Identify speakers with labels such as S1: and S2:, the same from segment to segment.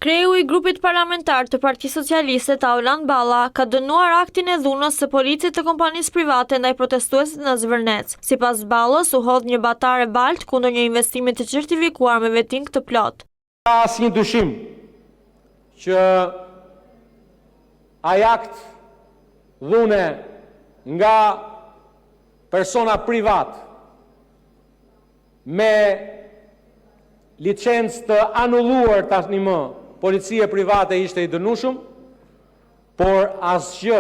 S1: Kreu i grupit parlamentar të Partisë Socialiste Taulan Balla ka dënuar aktin e dhunës së policit të kompanisë private ndaj protestuesit në Zvërnec. Sipas Ballës, u hodh një batare balt kundër një investimi të certifikuar me vetting të plot.
S2: Ka asnjë dyshim që ai akt dhune nga persona privat me licencë të anulluar tashmë më policia private ishte i dënueshëm, por asgjë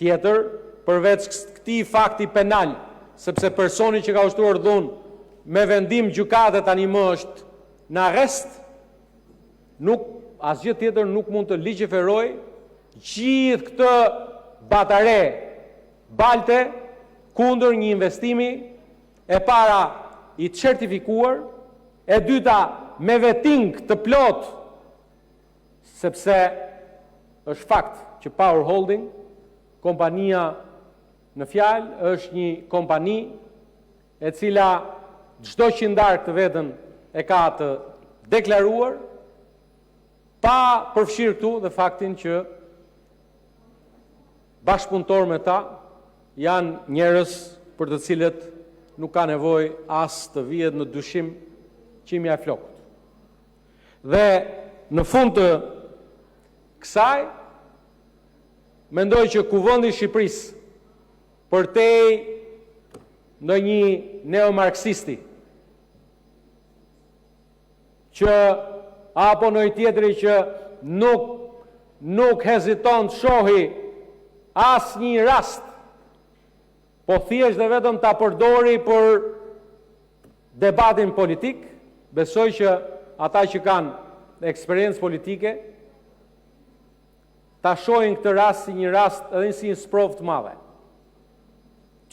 S2: tjetër përveç këtij fakti penal, sepse personi që ka ushtruar dhunë me vendim gjykate tani më është në arrest, asgjë tjetër nuk mund të ligjeferoj gjithë këtë batare balte kundër një investimi e para i certifikuar, e dyta me vetting të plot, sepse është fakt që Power Holding, kompania në fjalë, është një kompani e cila çdo qindar të vetën e ka të deklaruar, pa përfshirë këtu dhe faktin që bashkëpunëtor me ta janë njerëz për të cilët nuk ka nevojë as të vihet në dyshim qimja e flokut. Dhe në fund të kësaj, mendoj që kuvendi i Shqipërisë përtej ndonjë neomarksisti që apo ndonjë tjetri që nuk heziton të shohi asnjë rast, po thjesht dhe vetëm ta përdori për debatin politik, besoj që ata që kanë eksperiencë politike ta shohin këtë rast si një rast edhe si një sprovë të madhe.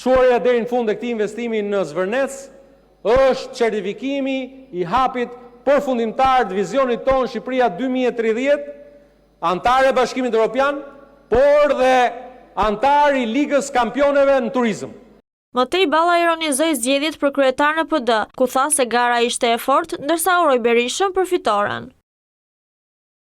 S2: Çuarja deri në fund e këtij investimi në Zvërnec është certifikimi i hapit përfundimtar të vizionit tonë Shqipëria 2030, antar e Bashkimit Evropian, por dhe antar i Ligës Kampioneve në turizëm.
S1: Mëtej Balla ironizoi zgjedhjet për kryetar në PD, ku tha se gara ishte e fortë, ndërsa uroi Berishën për fitoren.